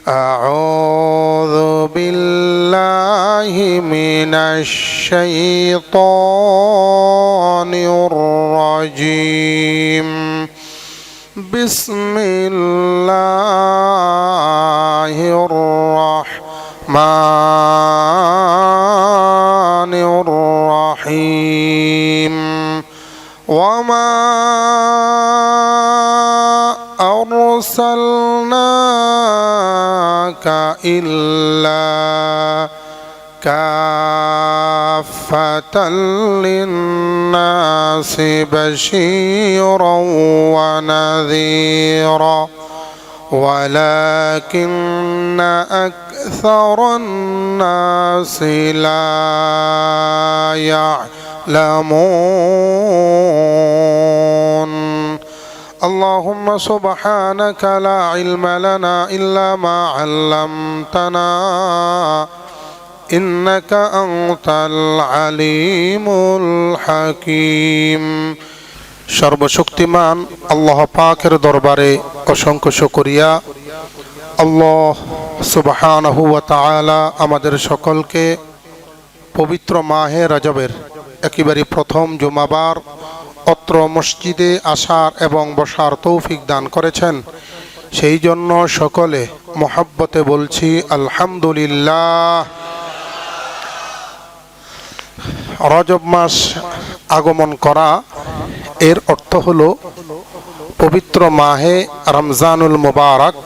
أعوذ بالله من الشيطان الرجيم بسم الله الرحمن الرحيم وما أرسلناك إلا كافة للناس بشيرا ونذيرا ولكن أكثر الناس لا يعلمون اللهم سبحانك لا علم لنا إلا ما علمتنا إنك أنت العليم الحكيم সর্বশক্তিমান আল্লাহ পাকের দরবারে অসংখ্য শুকরিয়া। আল্লাহ সুবহানাহু ওয়া তাআলা আমাদের সকলকে পবিত্র মাহে রজবের একেবারে প্রথম জুমাবার অত্র মসজিদে আসার এবং বসার তৌফিক দান করেছেন। সেই জন্য সকলে মহব্বতে বলছি আলহামদুলিল্লাহ। রজব মাস আগমন করা এর অর্থ হলো পবিত্র মাহে রমজানুল মুবারক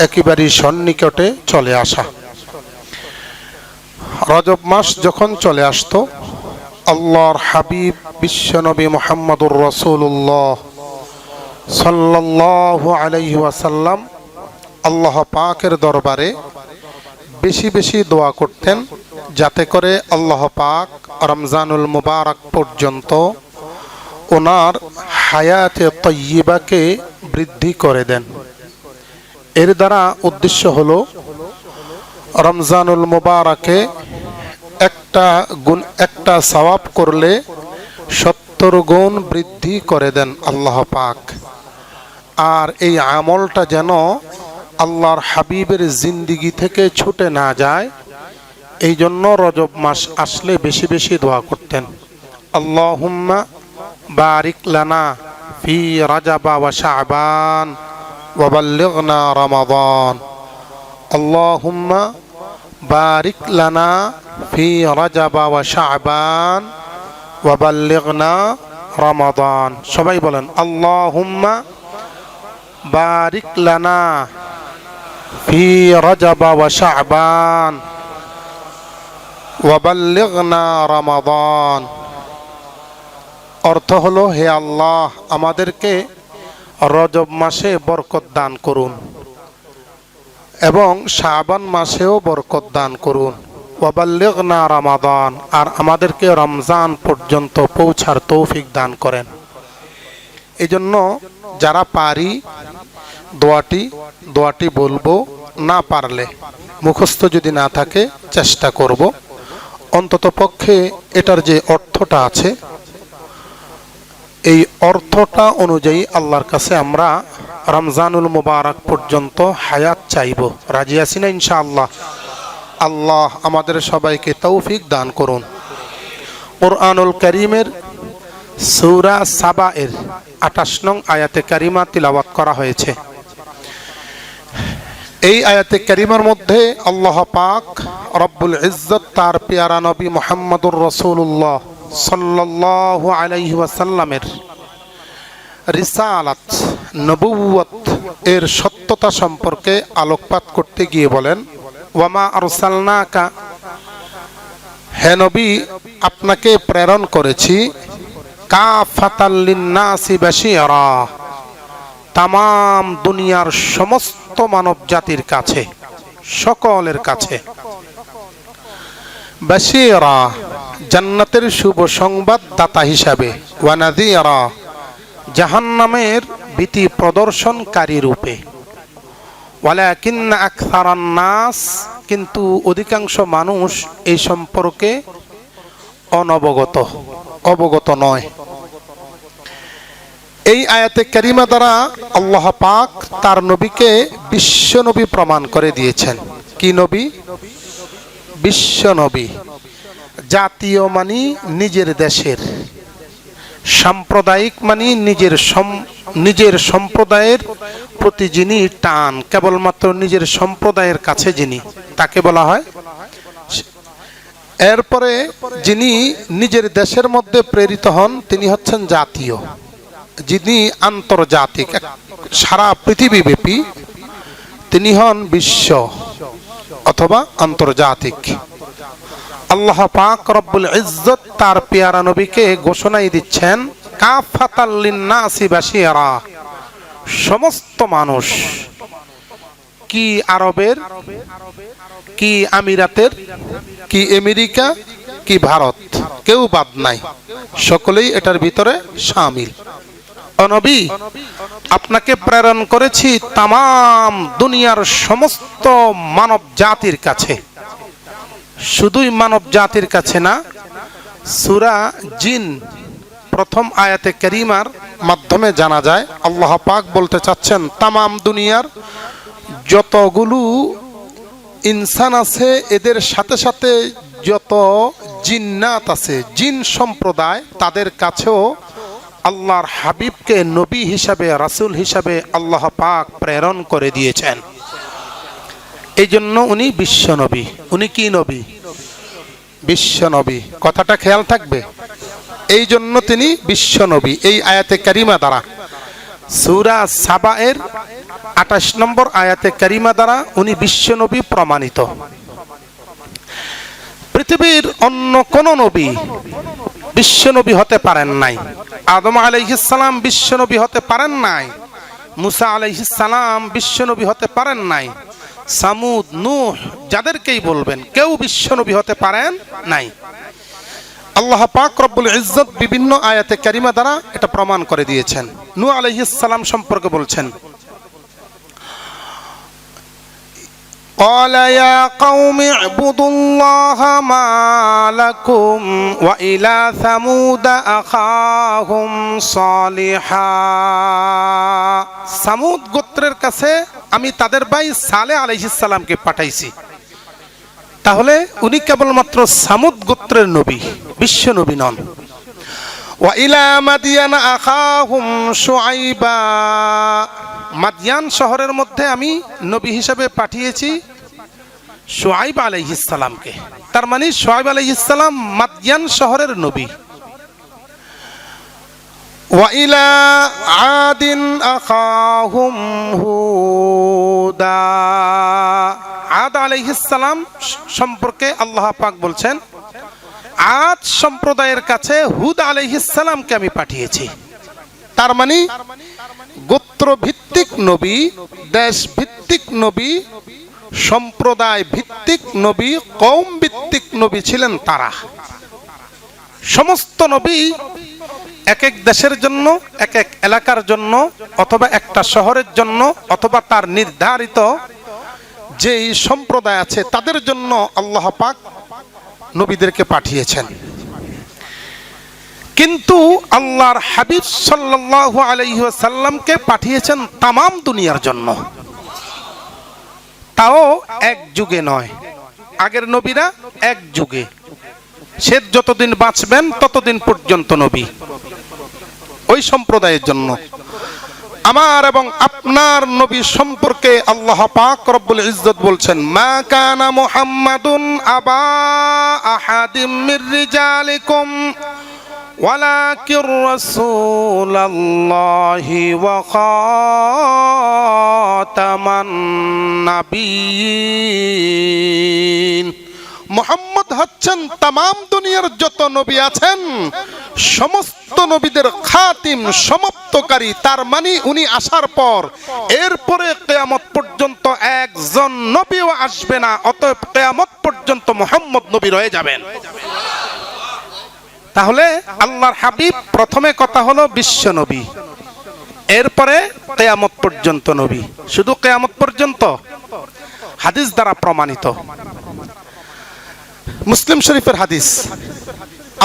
একেবারে সন্নিকটে চলে আসা। রজব মাস যখন চলে আসতো, আল্লাহর হাবিব বিশ্বনবী মুহাম্মদুর রাসূলুল্লাহ সাল্লাল্লাহু আলাইহি ওয়াসাল্লাম আল্লাহ পাকের দরবারে বেশি বেশি দোয়া করতেন, যাতে করে আল্লাহ পাক রমজানুল মুবারক পর্যন্ত ওনার হায়াতে তয়্যিবাকে বৃদ্ধি করে দেন। এর দ্বারা উদ্দেশ্য হলো রমজানুল মুবারকে একটা সওয়াব করলে 70 গুণ বৃদ্ধি করে দেন আল্লাহ পাক। আর এই আমলটা যেন আল্লাহর হাবিবের জিন্দিগি থেকে ছুটে না যায়, এই জন্য রজব মাস আসলে বেশি বেশি দোয়া করতেন। আল্লাহুম্মা বারিক লানা ফি রাজাবা ওয়া শাবান ওয়া বাল্লিগনা রমাদান। আল্লাহুম্মা বারিক লানা ফি রাজাবা ওয়া শাবান ওয়া বাল্লিগনা রমাদান। সবাই বলেন আল্লাহুম্মা বারিক লানা ফি রাজাবা ওয়া শাবান ওয়া বাল্লিগনা রমাদান। অর্থ হলো, হে আল্লাহ, আমাদেরকে রজব মাসে বরকত দান করুন এবং শাবান মাসেও বরকত দান করুন। ওয়া বাল্লিগনা রমাদান, আর আমাদেরকে রমজান পর্যন্ত পৌঁছার তৌফিক দান করেন। এই জন্য যারা পারি দোয়াটি বলবো, না পারলে মুখস্থ যদি না থাকে চেষ্টা করব। অন্তত পক্ষে এটার যে অর্থটা আছে, এই অর্থটা অনুযায়ী আল্লাহর কাছে আমরা রমজানুল মুবারক পর্যন্ত হায়াত চাইব। রাজি আছি না ইনশাআল্লাহ? আল্লাহ আমাদের সবাইকে তৌফিক দান করুন। কুরআনুল কারীমের সূরা সাবা এর 28 নং আয়াতে কারিমা তিলাওয়াত করা হয়েছে। এই আয়াতে কারিমার মধ্যে আল্লাহ পাক রব্বুল ইজ্জত তার পেয়ারা নবী মুহাম্মদুর রাসূলুল্লাহ সাল্লাল্লাহু আলাইহি ওয়াসাল্লামের রিসালাত, নবুয়ত এর সত্যতা সম্পর্কে আলোকপাত করতে গিয়ে বলেন, ওয়ামা আরসালনাকা, হে নবী, আপনাকে প্রেরণ করেছি কাফাতাল লিন্নাসি বাশীরা, তামাম দুনিয়ার সমস্ত মানব জাতির কাছে, সকলের কাছে। বাশীরা, জান্নাতের শুভ সংবাদদাতা হিসাবে, ওয়া নাযীরা, জাহান্নামের ভীতি প্রদর্শনকারী রূপে। ওয়ালাকিন্না আকসারান নাস, কিন্তু অধিকাংশ মানুষ এই সম্পর্কে অবগত নয়। এই আয়াতে কারিমা দ্বারা আল্লাহ পাক তার নবীকে বিশ্ব নবী প্রমাণ করে দিয়েছেন। কি নবী? বিশ্ব নবী। জাতীয় মানি নিজের দেশের, সাম্প্রদায়িক মানি নিজের সম্প্রদায়ের প্রতি যিনি টান, কেবলমাত্র নিজের সম্প্রদায়ের কাছে যিনি, তাকে বলা হয়। এরপরে যিনি নিজের দেশের মধ্যে প্রেরিত হন তিনি হচ্ছেন জাতীয়। যিনি আন্তর্জাতিক, সারা পৃথিবীব্যাপী, তিনি হন বিশ্ব অথবা আন্তর্জাতিক। আল্লাহ পাক রব্বুল ইজ্জত তার পেয়ারা নবীকে ঘোষণাই দিচ্ছেন কাফাতাল লিন্নাসি বাশীরা, সমস্ত মানুষ, কি আরবের, কি আমিরাতের, কি আমেরিকা, কি ভারত, কেউ বাদ নাই, সকলেই এটার ভিতরে শামিল। ও নবী, আপনাকে প্রেরণ করেছি তামাম দুনিয়ার সমস্ত মানব জাতির কাছে। শুধুই মানব জাতির কাছে না, সূরা জিন প্রথম আয়াতে কারিমার মাধ্যমে জানা যায় আল্লাহ পাক বলতে চাচ্ছেন তামাম দুনিয়ার যতগুলো ইনসান আছে এদের সাথে সাথে যত জিন্নাত আছে, জিন সম্প্রদায়, তাদের কাছেও আল্লাহর হাবিবকে নবী হিসাবে, রাসূল হিসাবে আল্লাহ পাক প্রেরণ করে দিয়েছেন। এই জন্য উনি বিশ্ব নবী। উনি কি নবী? বিশ্ব নবী। কথাটা খেয়াল থাকবে। এই জন্য তিনি বিশ্ব নবী। এই আয়াতে কারিমা দ্বারা, সূরা সাবা এর 28 নম্বর আয়াতে কারিমা দ্বারা উনি বিশ্ব নবী প্রমাণিত। পৃথিবীর অন্য কোন নবী বিশ্ব নবী হতে পারেন নাই। আদম আলাইহিস সালাম বিশ্ব নবী হতে পারেন নাই। মুসা আলাইহিস সালাম বিশ্ব নবী হতে পারেন নাই। সামুদ, নূহ, যাদেরকেই বলবেন, কেউ বিশ্ব নবী হতে পারেন নাই। আল্লাহ পাক রব্বুল ইজ্জত বিভিন্ন আয়াতে কারিমা দ্বারা এটা প্রমাণ করে দিয়েছেন। নূহ আলাইহিস সালাম সম্পর্কে বলছেন, قال يا قوم اعبدوا الله ما لكم وإلى ثمود أخاهم صالحا। সামুদ গোত্রের কাছে আমি তাদের ভাই সালেহ আলাইহিস সালামকে পাঠাইছি। তাহলে উনি কেবলমাত্র সামুদ গোত্রের নবী, বিশ্ব নবী নন। ওয়া ইলা মাদিয়ান আখাহুম শুআইবা, মাদিয়ান শহরের মধ্যে আমি নবী হিসেবে পাঠিয়েছি শুআইব আলাইহিস সালামকে। তার মানে শুআইব আলাইহিস সালাম মাদিয়ান শহরের নবী। ওয়া ইলা আদিন আখাহুম হুদা, আদ আলাইহিস সালাম সম্পর্কে আল্লাহ পাক বলছেন আদ সম্প্রদায়ের কাছে হুদ আলাইহিস সালামকে আমি পাঠিয়েছি। তার মানে গোত্র ভিত্তিক নবী, দেশ ভিত্তিক নবী, সম্প্রদায় ভিত্তিক নবী, কওম ভিত্তিক নবী ছিলেন তারা। সমস্ত নবী এক এক দেশের জন্য, এক এক এলাকার জন্য, অথবা একটা শহরের জন্য, অথবা তার নির্ধারিত যেই সম্প্রদায় আছে তাদের জন্য আল্লাহ পাক নবীদেরকে পাঠিয়েছেন। কিন্তু আল্লাহর হাবিব সাল্লাল্লাহু আলাইহি ওয়াসাল্লামকে পাঠিয়েছেন তামাম দুনিয়ার জন্য, তাও এক যুগে নয়। আগের নবীরা এক যুগে, সে যতদিন বাঁচবেন ততদিন পর্যন্ত নবী, ওই সম্প্রদায়ের জন্য। আমার এবং আপনার নবী সম্পর্কে আল্লাহ পাক রব্বুল ইজ্জত বলছেন মা কানা মুহাম্মাদুন আবা আহাদিম মির রিজালিকুম ওয়ালাকির রাসূলুল্লাহি ওয়া খাতামান নাবিয়্যিন। মুহাম্মদ হচ্ছেন তামাম দুনিয়ার যত নবী আছেন সমস্ত নবীদের খাতিম, সমাপ্তকারী। তার মানে উনি আসার পর এরপরে কিয়ামত পর্যন্ত একজন নবীও আসবে না, অতএব কিয়ামত পর্যন্ত মুহাম্মদ নবী রয়ে যাবেন। তাহলে আল্লাহর হাবিব প্রথমে কথা হলো বিশ্ব নবী, এরপরে কিয়ামত পর্যন্ত নবী। শুধু কিয়ামত পর্যন্ত হাদিস দ্বারা প্রমাণিত। মুসলিম শরীফের হাদিস,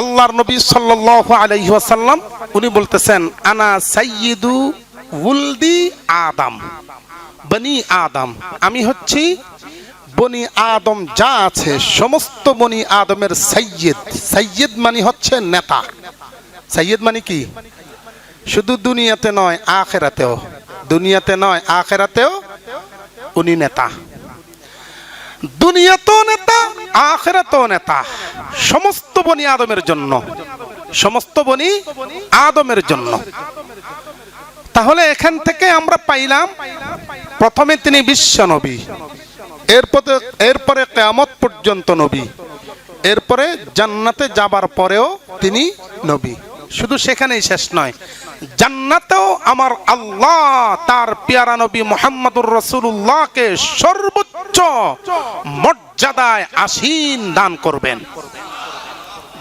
আল্লাহর নবী সাল্লাল্লাহু আলাইহি ওয়াসাল্লাম উনি বলতেছেন, আনা সাইয়্যিদু উলদি আদম, বনি আদম, আমি হচ্ছি বনি আদম যা আছে সমস্ত বনি আদমের সাইয়্যিদ। সাইয়্যিদ মানে হচ্ছে নেতা। সাইয়্যিদ মানে কি? শুধু দুনিয়াতে নয় আখিরাতেও, দুনিয়াতে নয় আখিরাতেও উনি নেতা। দুনিয়াতেও নেতা, আখিরাতেও নেতা, সমস্ত বনি আদমের জন্য, সমস্ত বনি আদমের জন্য। তাহলে এখান থেকে আমরা পাইলাম, প্রথমে তিনি বিশ্ব নবী, এরপরে কিয়ামত পর্যন্ত নবী, এরপরে জান্নাতে যাবার পরেও তিনি নবী। শুধু সেখানেই শেষ নয়, জান্নাতেও আমার আল্লাহ তার পেয়ারা নবী মুহাম্মদুর রাসূলুল্লাহকে সর্বোচ্চ মর্যাদায় আসীন দান করবেন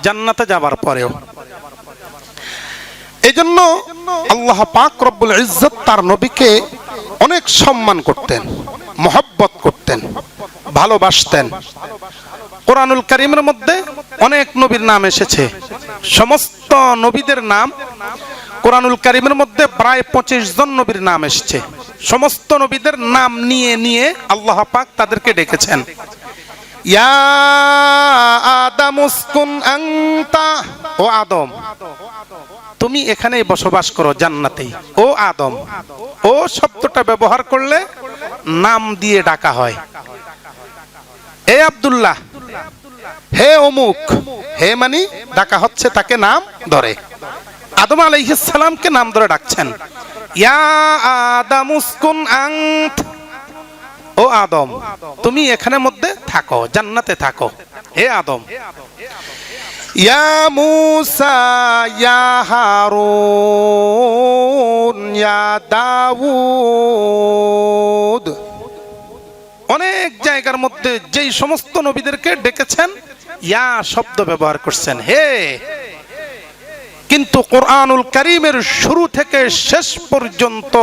জান্নাতে যাবার পরেও। এজন্য আল্লাহ পাক রব্বুল ইজ্জত তার নবীকে অনেক সম্মান করতেন, মহব্বত করতেন, ভালোবাসতেন। কোরআনুল কারীমের মধ্যে অনেক নবীর নাম এসেছে, সমস্ত নবীদের নাম কোরআনুল কারীমের মধ্যে প্রায় 25 জন নবীর নাম এসেছে। সমস্ত নবীদের নাম নিয়ে নিয়ে আল্লাহ পাক তাদেরকে ডেকেছেন। ইয়া আদম উসকুন আনতা, ও আদম তুমি এখানেই বসবাস করো জান্নাতেই। ও আদম, ও শব্দটা ব্যবহার করলে নাম দিয়ে ডাকা হয়। হে আব্দুল্লাহ, হে অমুক, হে মানি ডাকা হচ্ছে তাকে নাম ধরে। আদম আলাইহিস সালামকে নাম ধরে ডাকছেন, ইয়া আদম উসকুন আনত, ও আদম তুমি এখানের মধ্যে থাকো, জান্নাতে থাকো। হে আদম, ইয়া মূসা, ইয়া হারুন, ইয়া দাউদ। অনেক জায়গার মধ্যে যেই সমস্ত নবীদেরকে ডেকেছেন ইয়া শব্দ ব্যবহার করছেন, হে। কিন্তু কোরআনুল কারীমের শুরু থেকে শেষ পর্যন্ত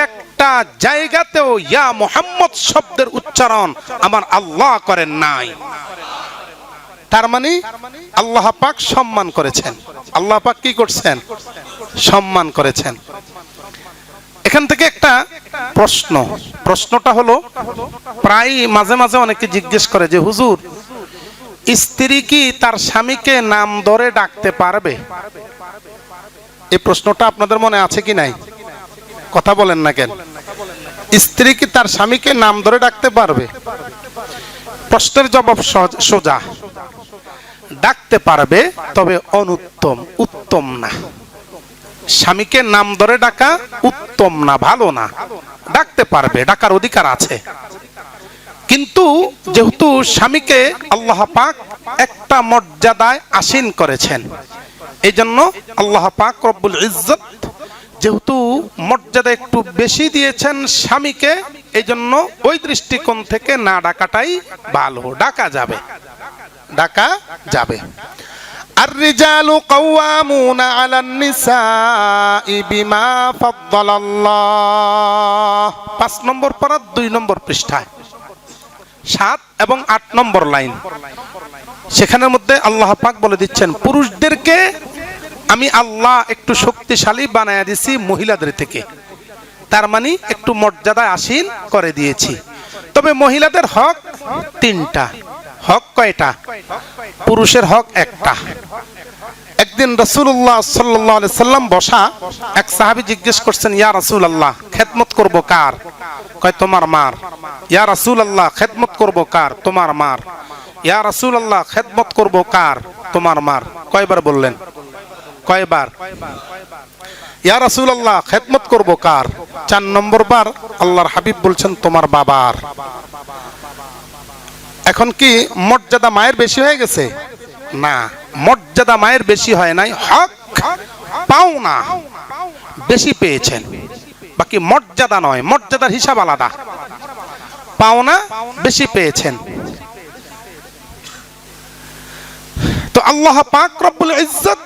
একটা জায়গাতেও ইয়া মুহাম্মদ শব্দের উচ্চারণ আমার আল্লাহ করেন নাই। তার মানে আল্লাহ পাক সম্মান করেছেন। আল্লাহ পাক কি করছেন? সম্মান করেছেন। এখান থেকে একটা প্রশ্ন, প্রশ্নটা হলো, প্রায় মাঝে মাঝে অনেকে জিজ্ঞেস করে যে হুজুর, স্ত্রী কি তার স্বামীকে নাম ধরে ডাকতে পারবে? এই প্রশ্নটা আপনাদের মনে আছে কি নাই? কথা বলেন না কেন? স্ত্রী কি তার স্বামীকে নাম ধরে ডাকতে পারবে? প্রশ্নের জবাব সোজা, ডাকতে পারবে, তবে অনুত্তম, উত্তম না। স্বামীকে নাম ধরে ডাকা উত্তম না, ভালো না। ডাকতে পারবে, ডাকার অধিকার আছে, কিন্তু যেহেতু স্বামীকে আল্লাহ পাক একটা মর্যাদায় আসীন করেছেন, এই জন্য আল্লাহ পাক রব্বুল ইজ্জত যেহেতু মর্যাদা একটু বেশি দিয়েছেন স্বামীকে, এই জন্য ওই দৃষ্টিকোণ থেকে না ডাকাটাই ভালো। ডাকা যাবে, ডাকা যাবে। الرجال قوامون على النساء بما فضل الله। 5 নম্বর পারা 2 নম্বর পৃষ্ঠায় 7 এবং 8 নম্বর লাইন, সেখানের মধ্যে আল্লাহ পাক বলে দিচ্ছেন, পুরুষদেরকে আমি আল্লাহ একটু শক্তিশালী বানায়া দিয়েছি মহিলাদের থেকে। তার মানে একটু মর্যাদা আসীন করে দিয়েছি। তবে মহিলাদের হক 3টা। হক কয়টা? পুরুষের হক একটা। একদিন রাসূলুল্লাহ সাল্লাল্লাহু আলাইহি সাল্লাম বসা, এক সাহাবী জিজ্ঞেস করছেন, ইয়া রাসূলুল্লাহ খেদমত করব কার? কয় তোমার মার। ইয়া রাসূলুল্লাহ খেদমত করব কার? তোমার মার। ইয়া রাসূলুল্লাহ খেদমত করব কার? তোমার মার। কয়বার বললেন? কয়বার? ইয়া রাসূলুল্লাহ খেদমত করব কার? 4 নম্বর বার আল্লাহর হাবিব বলছেন তোমার বাবার। এখন কি মর্যাদা মায়ের বেশি হয়ে গেছে? না, মর্যাদা মায়ের বেশি হয় নাই, হক পাওনা বেশি পেয়েছেন। বাকি মর্যাদা নয়, মর্যাদার হিসাব আলাদা, পাওনা বেশি পেয়েছেন। তো আল্লাহ পাক রব্বুল ইজ্জত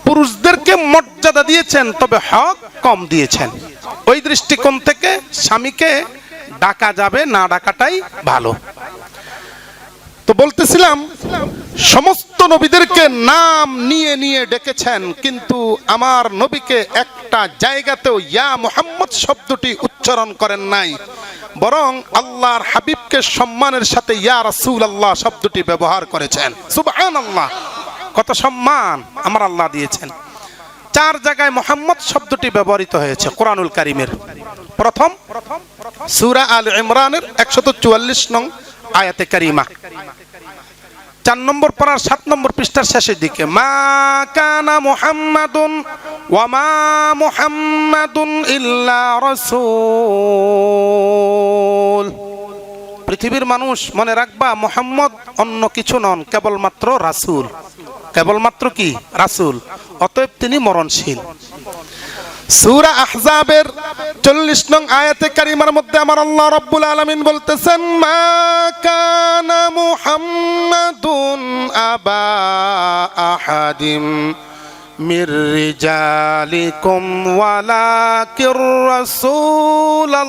পুরুষদেরকে মর্যাদা দিয়েছেন, তবে হক কম দিয়েছেন। ওই দৃষ্টিকোণ থেকে স্বামীকে ডাকা যাবে, না ডাকাটাই ভালো। তো বলতেছিলাম সমস্ত নবীদেরকে নাম নিয়ে নিয়ে ডেকেছেন, কিন্তু আমার নবীকে একটা জায়গাতেও ইয়া মুহাম্মদ শব্দটি উচ্চারণ করেন নাই, বরং আল্লাহর হাবিবকে সম্মানের সাথে ইয়া রাসূলুল্লাহ শব্দটি ব্যবহার করেছেন। সুবহানাল্লাহ, কত সম্মান আমার আল্লাহ দিয়েছেন। 4 জায়গায় মুহাম্মদ শব্দটি ব্যবহৃত হয়েছে কোরআনুল কারীমের। প্রথম সূরা আল ইমরানের 144 নং আয়াতে কারিমা, 4 নম্বর পারার 7 নম্বর পৃষ্ঠার শেষের দিকে, মা কানা মুহাম্মাদুন ওয়া মা মুহাম্মাদুন ইল্লা রাসূল। পৃথিবীর মানুষ মনে রাখবা, মুহাম্মদ অন্য কিছু নন, কেবলমাত্র রাসূল। কেবলমাত্র কি? রাসূল। অতএব তিনি মরণশীল। সূরা আহজাবের 40 নং আয়াতে কারিমার মধ্যে আমার আল্লাহ রাব্বুল আলামিন বলতেছেন, মা কানা মুহাম্মাদুন আবা আহাদিম মির রিজালিকুম ওয়ালাকির রাসূলুল্লাহ।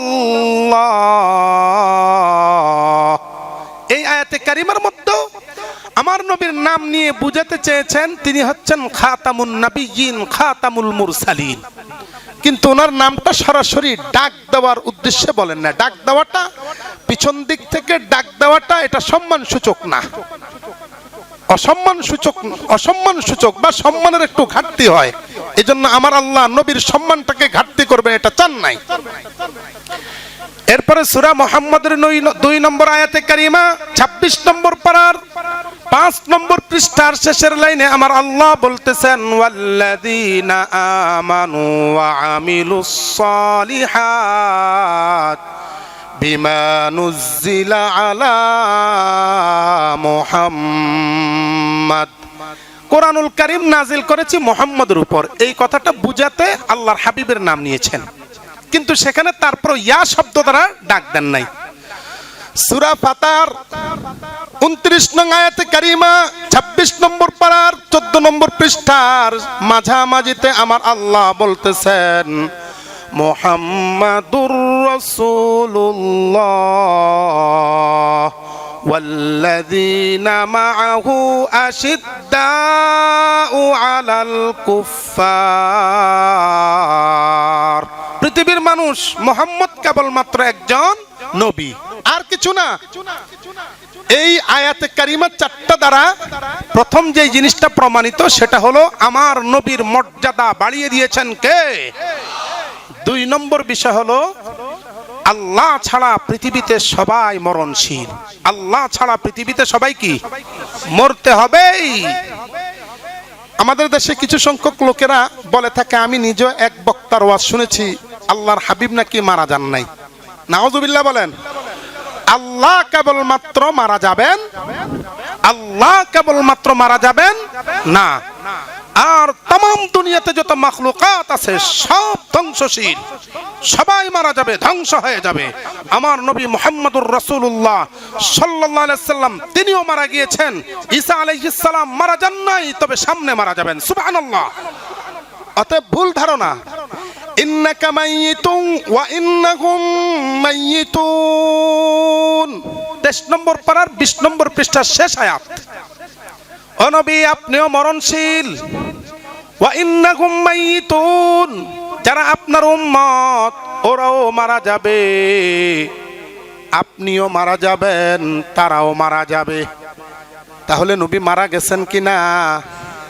এই আয়াতে কারিমার মধ্যে আমার নবীর নাম নিয়ে বুঝাতে চেয়েছেন তিনি হচ্ছেন খাতামুন নবিয়্যিন, খাতামুল মুরসালিন, কিন্তু ওনার নামটা সরাসরি ডাক দেওয়ার উদ্দেশ্যে বলেন না। ডাক দেওয়াটা, পিছন দিক থেকে ডাক দেওয়াটা এটা সম্মান সূচক না, অসম্মান সূচক বা সম্মানের একটু ঘাটতি হয়। এজন্য আমার আল্লাহ নবীর সম্মানটাকে ঘাটতি করবেন এটা চান নাই। এরপরে সূরা মুহাম্মদের 2 নম্বর আয়াতে কারিমা 26 নম্বর পারার 5 নম্বর পৃষ্ঠার শেষের লাইনে আমার আল্লাহ বলতেছেন, ওয়াল্লাযীনা আমানু ওয়া আমিলুস সালিহাত বিমা নুজ্জিলা আলা মুহাম্মাদ। কোরআনুল কারীম নাজিল করেছি মুহাম্মদের উপর, এই কথাটা বুঝাতে আল্লাহর হাবিবের নাম নিয়েছেন, কিন্তু সেখানে তারপর ইয়া শব্দ দ্বারা ডাক দেন নাই। সূরা ফাতার 29 নং আয়াতে কারিমা 26 নম্বর পারার 14 নম্বর পৃষ্ঠার মাঝামাঝিতে আমার আল্লাহ বলতেছেন, মুহাম্মাদুর রাসূলুল্লাহ ওয়াল্লাযীনা মাআহু আশিদ্দাউ আলাল কুফফার। পৃথিবীর মানুষ মুহাম্মদ কেবলমাত্র একজন নবী, আর কিছু না। এই আয়াতে কারিমা 4টা দ্বারা প্রথম যে জিনিসটা প্রমাণিত সেটা হলো আমার নবীর মর্যাদা বাড়িয়ে দিয়েছেন কে? 2 নম্বর বিষয় হলো আল্লাহ ছাড়া পৃথিবীতে সবাই মরণশীল। আল্লাহ ছাড়া পৃথিবীতে সবাই কি? মরতে হবেই। আমাদের দেশে কিছু সংখ্যক লোকেরা বলে থাকে, আমি নিজে এক বক্তার ওয়াজ শুনেছি, আল্লাহর হাবিব নাকি মারা যান নাই। নাউজুবিল্লাহ বলেন। আল্লাহ কেবলমাত্র মারা যাবেন, আল্লাহ কেবলমাত্র মারা যাবেন না, আর तमाम দুনিয়াতে যত মাখলুকাত আছে সব ধ্বংসশীল, সবাই মারা যাবে, ধ্বংস হয়ে যাবে। আমার নবী মুহাম্মদুর রাসূলুল্লাহ সাল্লাল্লাহু আলাইহি সাল্লাম তিনিও মারা গিয়েছেন। ঈসা আলাইহিস সালাম মারা যান নাই, তবে সামনে মারা যাবেন। সুবহানাল্লাহ। অতএব ভুল ধারণা। ইন্নাকা মাইয়িতুন ওয়া ইন্নাহুম মাইয়িতুন, 23 নম্বর পারার 20 নম্বর পৃষ্ঠার শেষ আয়াত। ও নবী, আপনিও মরণশীল। ওয়া ইন্নাহুম মাইয়িতুন, যারা আপনার উম্মত ওরাও মারা যাবে, আপনিও মারা যাবেন, তারাও মারা যাবে। তাহলে নবী মারা গেছেন কিনা?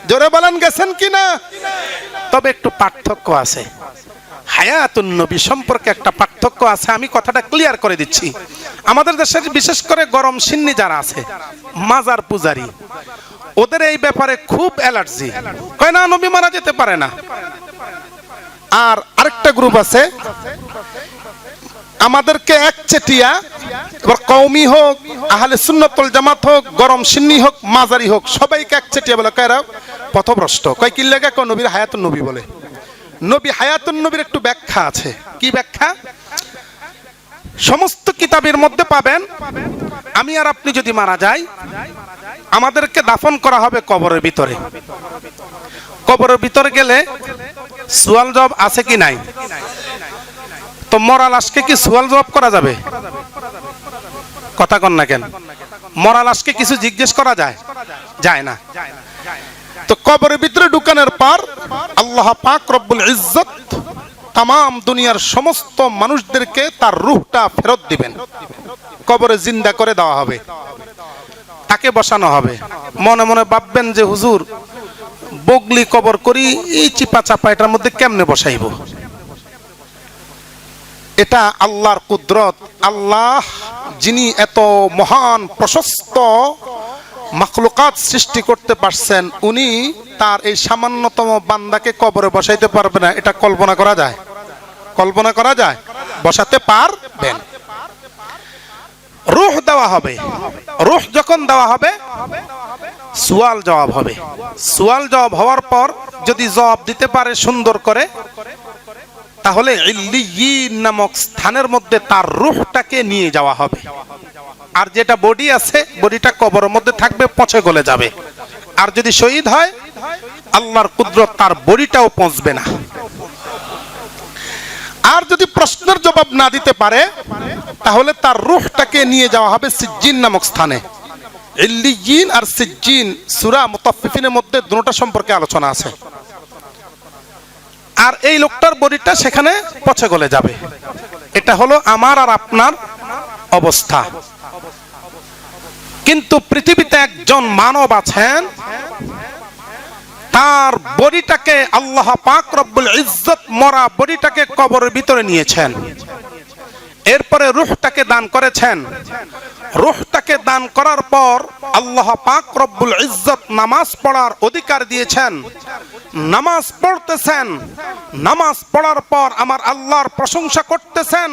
জোরে বলেন, গেছেন কিনা? তবে একটু পার্থক্য আছে। হায়াতুন নবী সম্পর্কে একটা পার্থক্য আছে, আমি কথাটা ক্লিয়ার করে দিচ্ছি। আমাদের দেশের বিশেষ করে গরম সিন্নি যারা আছে, মাজার পূজারী, ওদের এই ব্যাপারে খুব অ্যালার্জি, কয় না নবী মারা যেতে পারে না। আর আরেকটা গ্রুপ আছে, আমাদেরকে একচেটিয়া, কওমি হোক, আহলে সুন্নাত ওয়াল জামাত হোক, গরম সিন্নি হোক, মাজারি হোক, সবাইকে একচেটিয়া বলে, কয়রা পথভ্রষ্ট। কয় কি লাগা? কয় নবীর হায়াতুন নবী বলে। নবী হায়াতুন নবীর একটু ব্যাখ্যা আছে। কি ব্যাখ্যা? সমস্ত কিতাবের মধ্যে পাবেন, আমি আর আপনি যদি মারা যাই, আমাদেরকে দাফন করা হবে কবরের ভিতরে। কবরের ভিতরে গেলে সুয়াল জবাব আছে কি নাই? তো মরা লাশকে কি সুয়াল জবাব করা যাবে? কথা কন না কেন? মরা লাশকে কিছু জিজ্ঞেস করা যায়? যায় না। তো কবরের ভিতরে ঢুকানোর পর আল্লাহ পাক রব্বুল ইজ্জত তাম দুনিয়ার সমস্ত মানুষদেরকে তার রূহটা ফেরত দিবেন, কবরে জিন্দা করে দেওয়া হবে, তাকে বসানো হবে। মনে মনে ভাববেন যে হুজুর বগলি কবর করি, এই চিপা চাপা এটার মধ্যে কেমনে বসাইব? এটা আল্লাহর কুদরত। আল্লাহ যিনি এত মহান প্রশস্ত মাখলুকাত সৃষ্টি করতে পারছেন, উনি তার এই সামান্যতম বান্দাকে কবরে বসাইতে পারবে না? এটা কল্পনা করা যায়? কল্পনা করা যায়? বসাতে পারবেন। রূহ দেওয়া হবে। রূহ যখন দেওয়া হবে সুয়াল জবাব হবে। সুয়াল জবাব হওয়ার পর যদি জবাব দিতে পারে সুন্দর করে, তাহলে ইল্লিয়িন নামক স্থানের মধ্যে তার রূহটাকে নিয়ে যাওয়া হবে। আর যেটা বডি আছে, বডিটা কবরের মধ্যে থাকবে, পচে গলে যাবে। আর যদি শহীদ হয়, আল্লাহর কুদরত তার বডিটাও পৌঁছবে না। আর যদি প্রশ্নের জবাব না দিতে পারে, তাহলে তার রূহটাকে নিয়ে যাওয়া হবে সিজ্জিন নামক স্থানে। ইল্লিয়িন আর সিজ্জিন সূরা মুতাফফিফিনের মধ্যে দুটোটা সম্পর্কে আলোচনা আছে। আর এই লোকটার বডিটা সেখানে পচে গলে যাবে। এটা হলো আমার আর আপনার অবস্থা। কিন্তু পৃথিবীতে একজন মানব আছেন, তার বডিটাকে আল্লাহ পাক রব্বুল ইজ্জত মরা বডিটাকে কবরের ভিতরে নিয়েছেন, এরপরে রূহটাকে দান করেছেন। রূহটাকে দান করার পর আল্লাহ পাক রব্বুল ইজ্জত নামাজ পড়ার অধিকার দিয়েছেন। নামাজ পড়তেছেন, নামাজ পড়ার পর আমার আল্লাহর প্রশংসা করতেছেন।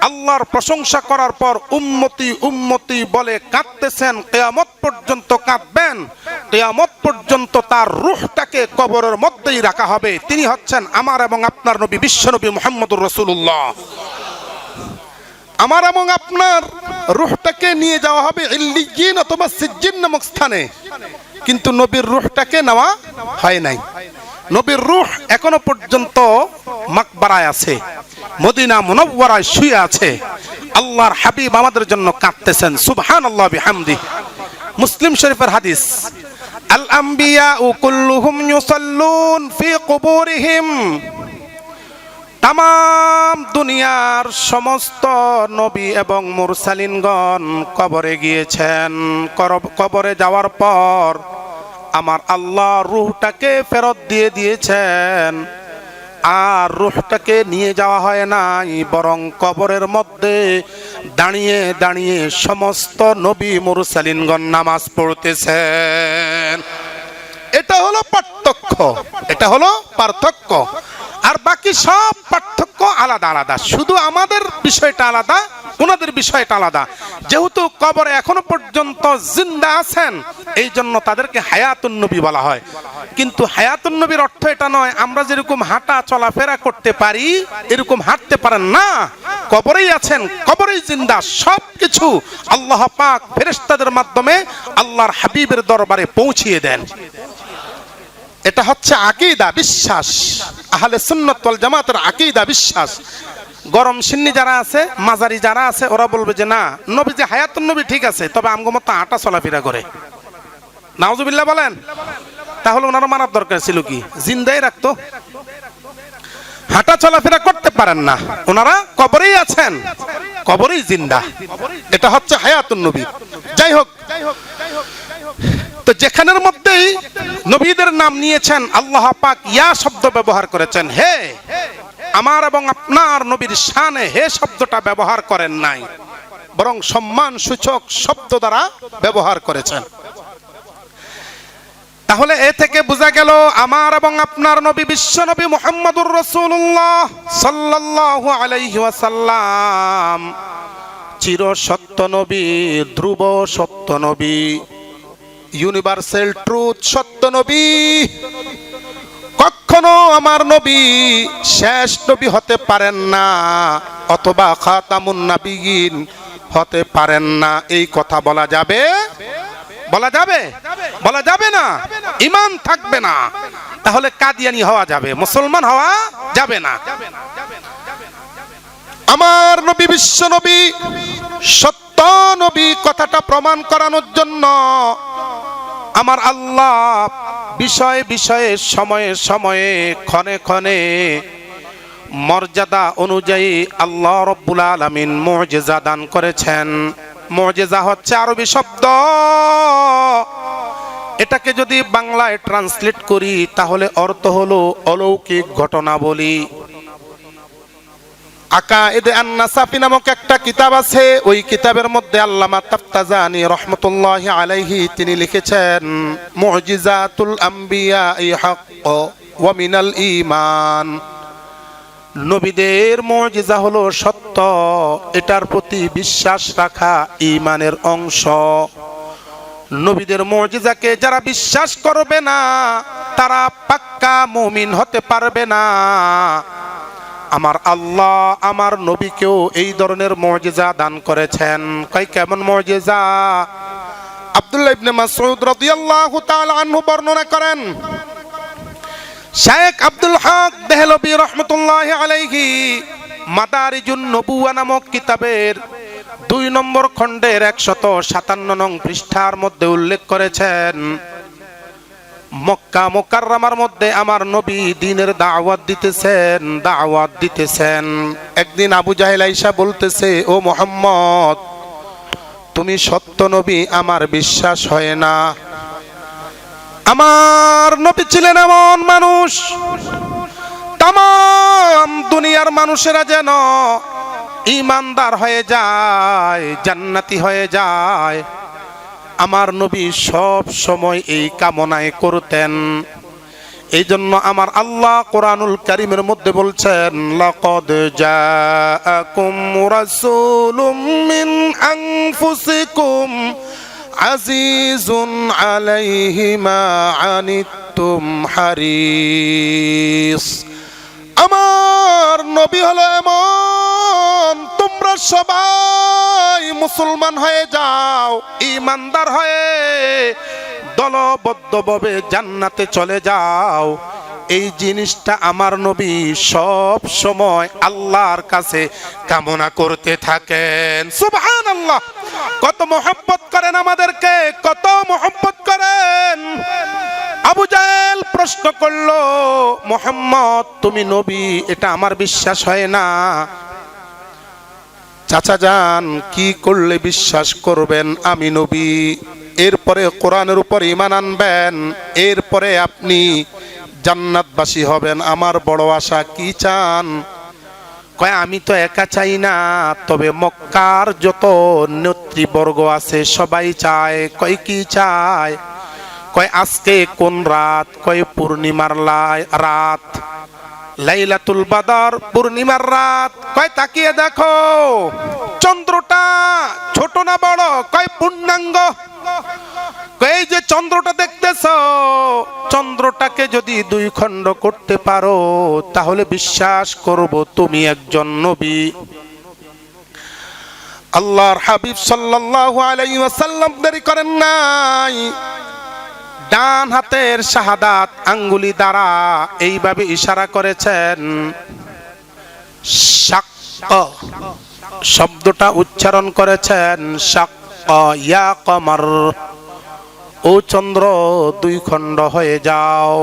আল্লাহর প্রশংসা করার পর উম্মতি উম্মতি বলে কাঁদতেছেন, কিয়ামত পর্যন্ত কাঁদবেন। কিয়ামত পর্যন্ত তার রূহটাকে কবরের মধ্যেই রাখা হবে। তিনি হচ্ছেন আমার এবং আপনার নবী, বিশ্বনবী মুহাম্মদুর রাসূলুল্লাহ। আমার এবং আপনার রূহটাকে নিয়ে যাওয়া হবে ইল্লিয়িন অথবা সিজ্জিন নামক স্থানে। কিন্তু নবীর রূহটাকে নেওয়া হয় নাই। নবীর রূহ এখনো পর্যন্ত মাকবারায় আছে, মদিনা মুনাওয়ারায় শুয়ে আছে। আল্লাহর হাবিব আমাদের জন্য কাঁদতেছেন। সুবহানাল্লাহ বিহামদি। মুসলিম শরীফের হাদিস, আল আম্বিয়াউ কুল্লুহুম ইউসাল্লুন ফি কুবুরিহিম। তাম দুনিয়ার সমস্ত নবী এবং মুরসালিনগণ কবরে গিয়েছেন। কবরে যাওয়ার পর আমার আল্লাহ রূহটাকে ফেরত দিয়ে দিয়েছেন। আর রূহটাকে নিয়ে যাওয়া হয় নাই, বরং কবরের মধ্যে দাঁড়িয়ে দাঁড়িয়ে সমস্ত নবী মুরসালিনগণ নামাজ পড়তেছেন। এটা হলো পার্থক্য, এটা হলো পার্থক্য। আর বাকি সব পার্থক্য আলাদা আলাদা, শুধু আমাদের বিষয়টা আলাদা, ওনাদের বিষয়টা আলাদা। যেহেতু কবরে এখনো পর্যন্ত জিন্দা আছেন, এই জন্য তাদেরকে হায়াতুন নবী বলা হয়। কিন্তু হায়াতুন নবীর অর্থ এটা নয় আমরা যেরকম হাঁটা চলাফেরা করতে পারি এরকম হাঁটতে পারেন না। কবরেই আছেন, কবরেই জিন্দা। সবকিছু আল্লাহ পাক ফেরেশতাদের মাধ্যমে আল্লাহর হাবিবের দরবারে পৌঁছিয়ে দেন। এটা হচ্ছে আকীদা, বিশ্বাস, আহলে সুন্নাত ওয়াল জামাতের আকীদা, বিশ্বাস। গরম সিন্নি যারা আছে, মাজারি যারা আছে, ওরা বলবে যে না, নবী যে হায়াতুন নবী ঠিক আছে, তবে আমগো মতো হাঁটা চলাফেরা করে। নাউজুবিল্লাহ বলেন। তাহলে ওনারা মানার দরকার ছিল কি? জিন্দাই রাখতো। হাঁটা চলাফেরা করতে পারেন না, ওনারা কবরেই আছেন, কবরেই জিন্দা। এটা হচ্ছে হায়াতুন নবী। যাই হোক, তো যেখানের মধ্যেই নবীদের নাম নিয়েছেন, আল্লাহ পাক ইয়া শব্দ ব্যবহার করেছেন। হে, আমার এবং আপনার নবীর শানে হে শব্দটা ব্যবহার করেন নাই, বরং সম্মান সূচক শব্দ দ্বারা ব্যবহার করেছেন। তাহলে এ থেকে বোঝা গেল আমার এবং আপনার নবী বিশ্বনবী মুহাম্মদুর রাসূলুল্লাহ সাল্লাল্লাহু আলাইহি ওয়াসাল্লাম চির সত্য নবী, ধ্রুব সত্য নবী, ইউনিভার্সাল ট্রুথ সত্য নবী। কখনো আমার নবী শেষ নবী হতে পারেন না, অথবা খাতামুন নাবিয়িন হতে পারেন না। এই কথা বলা যাবে? বলা যাবে? বলা যাবে না। ঈমান থাকবে না, তাহলে কাদিয়ানি হওয়া যাবে, মুসলমান হওয়া যাবে না। আমার নবী বিশ্ব নবী, সত্য নবী কথাটা প্রমাণ করানোর জন্য আমার আল্লাহ বিষয়ে বিষয়ে সময়ে সময়ে ক্ষণে ক্ষণে মর্যাদা অনুযায়ী আল্লাহ রাব্বুল আলামিন মুজিজা দান করেছেন। মুজিজা হচ্ছে আরবি শব্দ, এটাকে যদি বাংলায় ট্রান্সলেট করি তাহলে অর্থ হলো অলৌকিক ঘটনাবলী। আকায়েদে আন-নাসাফি নামক একটা কিতাব আছে, ওই কিতাবের মধ্যে আল্লামা তাফতাজানি রহমতুল্লাহি আলাইহি তিনি লিখেছেন, মুজিজাতুল আম্বিয়া হক ওয়া মিনাল ঈমান। নবীদের মুজিজা হলো সত্য, এটার প্রতি বিশ্বাস রাখা ঈমানের অংশ। নবীদের মুজিজাকে যারা বিশ্বাস করবে না তারা পাক্কা মুমিন হতে পারবে না। আমার আল্লাহ আমার নবীকেও এই ধরনের মুজিজা দান করেছেন। কই কেমন মুজিজা? আব্দুল্লাহ ইবনে মাসউদ রাদিয়াল্লাহু তাআলা আনহু বর্ণনা করেন, শেখ আব্দুল হক দেহলভী রহমতুল্লাহি আলাইহি মাদারিজুন নবুওয়া নামক কিতাবের 2 নম্বর খণ্ডের 157 নং পৃষ্ঠার মধ্যে উল্লেখ করেছেন, মক্কা মুকাররমার মধ্যে আমার নবী দ্বীনের দাওয়াত দিতেছেন। একদিন আবু জাহেল আইসা বলতেছে, ও মুহাম্মদ তুমি সত্য নবী, আমার বিশ্বাস হয় না। আমার নবী ছিলেন এমন মানুষ, তাম দুনিয়ার মানুষেরা যেন ঈমানদার হয়ে যায়, জান্নাতি হয়ে যায়, আমার নবী সব সময় এই কামনায় করতেন। এই জন্য আমার আল্লাহ কোরআনুল কারীমের মধ্যে বলছেন, লাকাদ জাআকুম রাসূলুম মিন আনফুসিকুম আজিজুন আলাইহি মা আনিতুম হারিস। আমার নবী হলো এমন, তোমরা সবাই মুসলমান হয়ে যাও, ঈমানদার হয়ে দলবদ্ধভাবে জান্নাতে চলে যাও। এই জিনিসটা আমার নবী সব সময় আল্লাহর কাছে কামনা করতে থাকেন। সুবহানাল্লাহ, কত মহব্বত করেন আমাদেরকে, কত মহব্বত করেন। আবু জাহেল প্রশ্ন করলো, মুহাম্মদ তুমি নবী, এটা আমার বিশ্বাস হয় না। চাচা যান, কি করলে বিশ্বাস করবেন আমি নবী? এরপরে কোরআনের উপর ঈমান আনবেন, এরপরে আপনি জান্নাতবাসী হবেন। আমার বড় আশা, কি চান? কয় আমি তো একা চাই না, তবে মক্কার যত নেতৃবর্গ আছে সবাই চায়। কয় কি চায়? কয় আজকে কোন রাত? কয় পূর্ণিমার রাত, লাইলাতুল বাদর, পূর্ণিমার রাত। কয় তাকিয়ে দেখো চন্দ্রটা ছোট না বড়? কয় পূর্ণাঙ্গ। এই যে চন্দ্রটা দেখতেছ, চন্দ্রটাকে যদি 2 খণ্ড করতে পারো তাহলে বিশ্বাস করব তুমি একজন নবী। আল্লাহর হাবিব সাল্লাল্লাহু আলাইহি ওয়াসাল্লাম দেরি করেন নাই, ডান হাতের শাহাদাত আঙ্গুলি দ্বারা এইভাবে ইশারা করেছেন, শাক্কা শব্দটা উচ্চারণ করেছেন, শাক্কা ইয়া কমর, ও চন্দ্র 2 খণ্ড হয়ে যাও।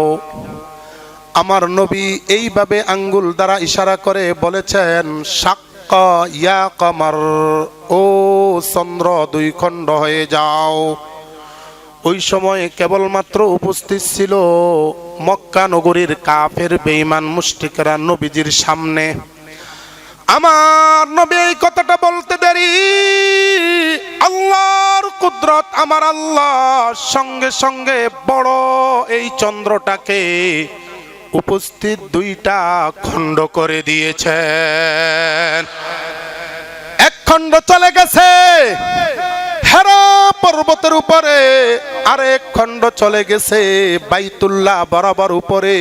আমার নবী এইভাবে আঙ্গুল দ্বারা ইশারা করে বলেছেন, শাক্কা ইয়া কমর, ও চন্দ্র 2 খণ্ড হয়ে যাও। ওই সময় কেবলমাত্র উপস্থিত ছিল মক্কা নগরীর কাফের বেঈমান মুশরিকরা নবীজির সামনে। আমার নবী এই কথাটা বলতে দেরি, আল্লাহর কুদরত, আমার আল্লাহ সঙ্গে সঙ্গে বড় এই চন্দ্রটাকে উপস্থিত 2টা খণ্ড করে দিয়েছেন। 1 খণ্ড চলে গেছে হেরা পর্বতের উপরে, আর 1 খণ্ড চলে গেছে বাইতুল্লাহ বরাবর উপরে।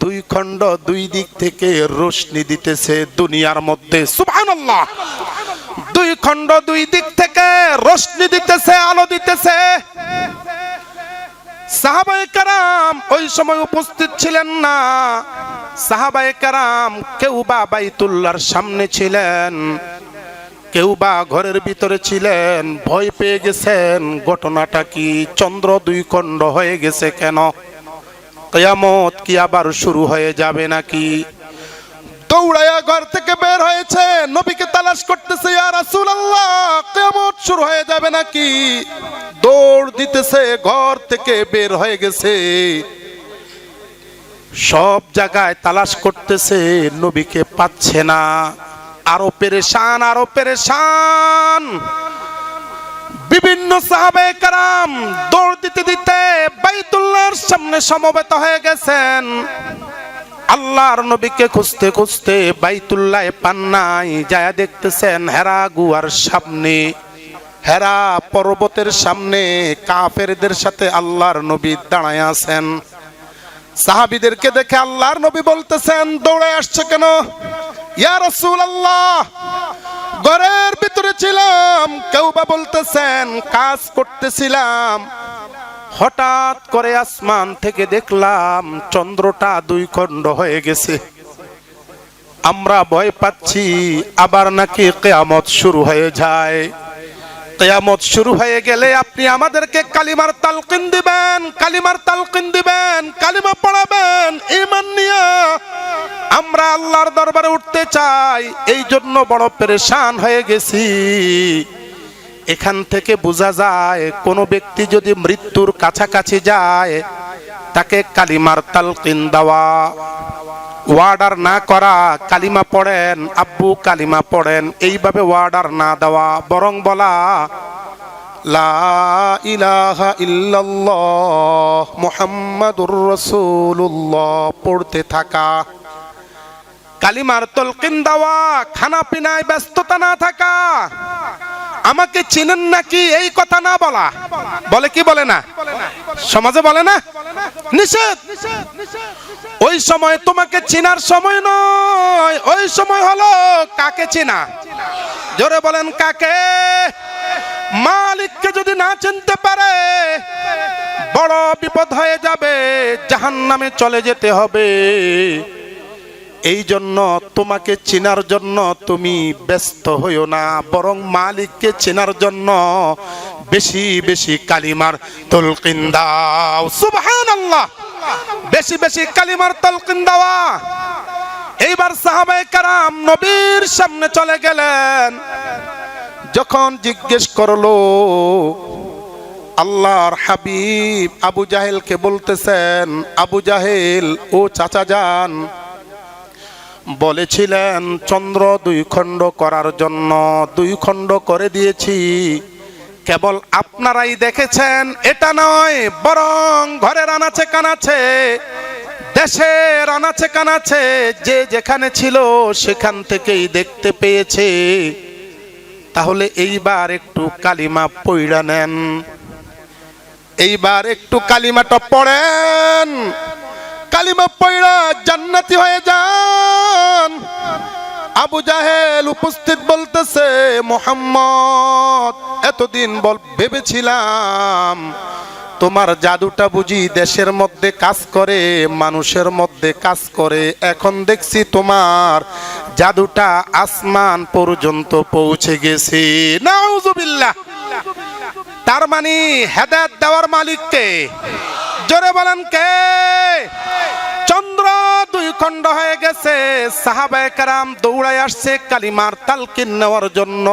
2 খণ্ড 2 দিক থেকে রোশনি দিতেছে দুনিয়ার মধ্যে। সুবহানাল্লাহ, 2 খণ্ড 2 দিক থেকে রোশনি দিতেছে, আলো দিতেছে। সাহাবায়ে কেরাম ওই সময় উপস্থিত ছিলেন না। সাহাবায়ে কেরাম কেউ বা বাইতুল্লাহর সামনে ছিলেন, কেউ বা ঘরের ভিতরে ছিলেন, ভয় পেয়ে গেছেন, ঘটনাটা কি, চন্দ্র দুই খণ্ড হয়ে গেছে কেন, কিয়ামত কি আবার শুরু হয়ে যাবে নাকি? দৌড়ায়া ঘর থেকে বের হয়েছে, নবীকে তালাশ করতেছে, ইয়া রাসূলুল্লাহ কিয়ামত শুরু হয়ে যাবে নাকি? দৌড় দিতেছে, ঘর থেকে বের হয়ে গেছে, সব জায়গায় তালাশ করতেছে, নবীকে পাচ্ছে না। আরো পেরেশান, আরো পেরেশান। বিভিন্ন সাহাবায়ে কেরাম দৌড় দিতে দিতে বাইতুল্লাহর সামনে সমবেত হয়ে গেছেন। আল্লাহর নবীকে খুঁজতে খুঁজতে বাইতুল্লাহে পান নাই, যায় দেখতেছেন হেরা গুহার সামনে, হেরা পর্বতের সামনে কাফেরদের সাথে আল্লাহর নবী দাঁড়ায় আছেন। সাহাবীদেরকে দেখে আল্লাহর নবী বলতেছেন, দৌড়ে আসছে কেন? ইয়া রাসূলুল্লাহ ঘরের ভিতরে ছিলাম, কেউ বা বলতেছেন কাজ করতেছিলাম, হঠাৎ করে আসমান থেকে দেখলাম চন্দ্রটা দুই খণ্ড হয়ে গেছে। আমরা ভয় পাচ্ছি আবার নাকি কিয়ামত শুরু হয়ে যায়। কিয়ামত শুরু হয়ে গেলে আপনি আমাদেরকে কালিমার তালকিন দিবেন, কালিমার তালকিন দিবেন, কালিমা পড়াবেন, ঈমান নিয়ে আমরা আল্লাহর দরবারে উঠতে চাই। এই জন্য বড় পেরেশান হয়ে গেছি। এখান থেকে বোঝা যায় কোন ব্যক্তি যদি মৃত্যুর কাছাকাছি যায়, তাকে কালিমার তালকিন দেওয়া, ওয়ার্ডার না করা, কালিমা পড়েন আব্বু কালিমা পড়েন, এইভাবে ওয়ার্ডার না দেওয়া, বরং বলা লা ইলাহা ইল্লাল্লাহ মুহাম্মাদুর রাসূলুল্লাহ পড়তে থাকা। কালিমার তালকিন দেওয়া, খানা পিনায় ব্যস্ততা না থাকা, আমাকে চিনেন নাকি এই কথা না বলা। বলে কি বলে না? সমাজে বলে না, নিষেধ। ওই সময় তোমাকে চিনার সময় নয়, ওই সময় হলো কাকে চিনা। জোরে বলেন কাকে? মালিককে যদি না চিনতে পারে বড় বিপদ হয়ে যাবে, জাহান্নামে চলে যেতে হবে। এই জন্য তোমাকে চেনার জন্য তুমি ব্যস্ত হইও না, বরং মালিককে চেনার জন্য বেশি বেশি কালিমার তালকিন দাও। সুবহানাল্লাহ, বেশি বেশি কালিমার তালকিন দেওয়া। এইবার সাহাবায়ে কেরাম নবীর সামনে চলে গেলেন। যখন জিজ্ঞেস করলো, আল্লাহর হাবিব আবু জাহেলকে বলতেছেন, আবু জাহেল ও চাচা যান, বলেছিলেন চন্দ্র দুই খণ্ড করার জন্য, দুই খণ্ড করে দিয়েছি। কেবল আপনারাই দেখেছেন এটা নয়, বরং ঘরের আনাচে কানাচে, দেশের আনাচে কানাচে যে যেখানে ছিল সেখান থেকেই দেখতে পেয়েছে। তাহলে এইবার একটু কালিমা পড়া নেন, এইবার একটু কালিমাটা পড়েন, কালিমা পড়া জান্নাতি হয়ে যান। আবু জাহেল উপস্থিত বলতেছে, মুহাম্মদ এতদিন ভেবেছিলাম তোমার জাদুটা বুঝি দেশের মধ্যে কাজ করে, মানুষের মধ্যে কাজ করে, এখন দেখছি তোমার জাদুটা আসমান পর্যন্ত পৌঁছে গেছে। নাউজুবিল্লাহ। তার মানে হেদায়েত দেওয়ার মালিক কে? জোরে বলেন কে? চন্দ্র দুই খণ্ড হয়ে গেছে, সাহাবায়ে কেরাম দৌড়ায় আসছে কালিমার তালকিন নেওয়ার জন্য।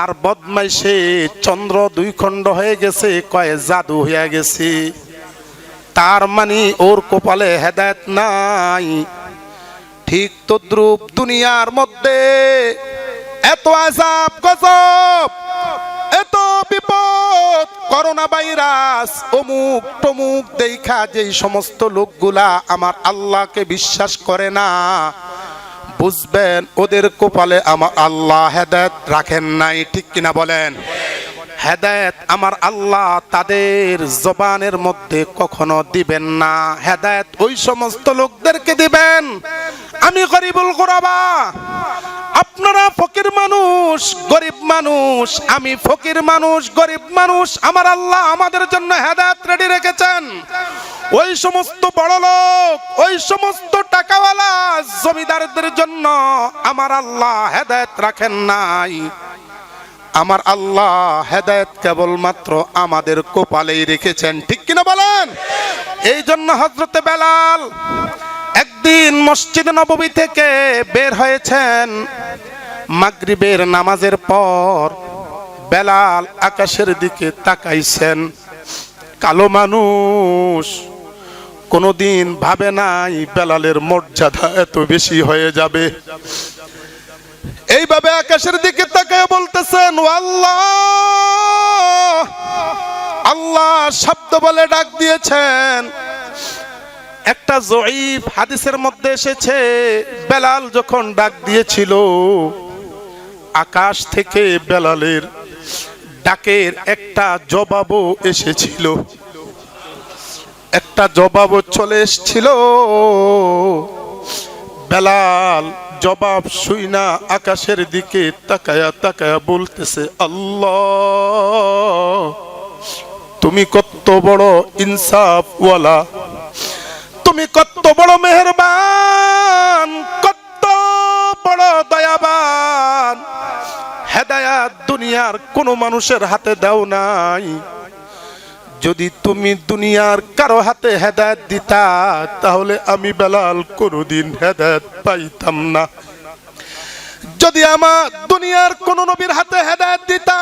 আর বদমাইশে চন্দ্র দুই খণ্ড হয়ে গেছে কয় জাদু হয়ে গেছে। তার মানে ওর কপালে হেদায়েত নাই। ঠিক তদ্রুপ দুনিয়ার মধ্যে এত আযাব গজব, এত বিপদ, করোনা ভাইরাস, অমুক তমুক দেখা যেই সমস্ত লোকগুলা আমার আল্লাহকে বিশ্বাস করে না, বুঝবেন ওদের কপালে আমার আল্লাহ হেদায়েত রাখেন নাই। ঠিক কিনা বলেন? হেদায়েত আমার আল্লাহ তাদের জবানের মধ্যে কখনো দিবেন না। হেদায়েত ওই সমস্ত লোকদেরকে দিবেন, আমি গরিবুল গুরবা, আপনারা ফকির মানুষ, গরিব মানুষ, আমি ফকির মানুষ, গরিব মানুষ, আমার আল্লাহ আমাদের জন্য হেদায়েত রেডি রেখেছেন। ওই সমস্ত বড় লোক, ওই সমস্ত টাকাওয়ালা জমিদারদের জন্য আমার আল্লাহ হেদায়েত রাখেন নাই। আমার আল্লাহ হেদায়েত কেবলমাত্র আমাদের কপালেই রেখেছেন, ঠিক কিনা বলেন? এই জন্য হযরতে বেলাল একদিন মসজিদ নববী থেকে বের হয়েছেন মাগরিবের নামাজের পর। বেলাল আকাশের দিকে তাকাইছেন। কালো মানুষ কোনোদিন ভাবে নাই বেলালের মর্যাদা এত বেশি হয়ে যাবে। এইভাবে আকাশের দিকে তাকায় বলতেছেন, ও আল্লাহ, আল্লাহ শব্দ বলে ডাক দিয়েছেন। একটা জয়ীফ হাদিসের মধ্যে এসেছে, বেলাল যখন ডাক দিয়েছিল আকাশ থেকে বেলালের ডাকের একটা জবাবও এসেছিল, একটা জবাবও চলে এসেছিল। বেলাল জবাব শুইনা আকাশের দিকে তাকায়া তাকায়া বলতেছে, আল্লাহ তুমি কত বড় ইনসাফওয়ালা, তুমি কত বড় মেহেরবান, কত বড় দয়াবান। হেদায়েত দুনিয়ার কোন মানুষের হাতে দাও নাই। যদি তুমি দুনিয়ার কারো হাতে হেদায়েত দিতা তাহলে আমি বেলাল কোনোদিন হেদায়েত পাইতাম না। যদি আমার দুনিয়ার কোন নবীর হাতে হেদায়েত দিতা,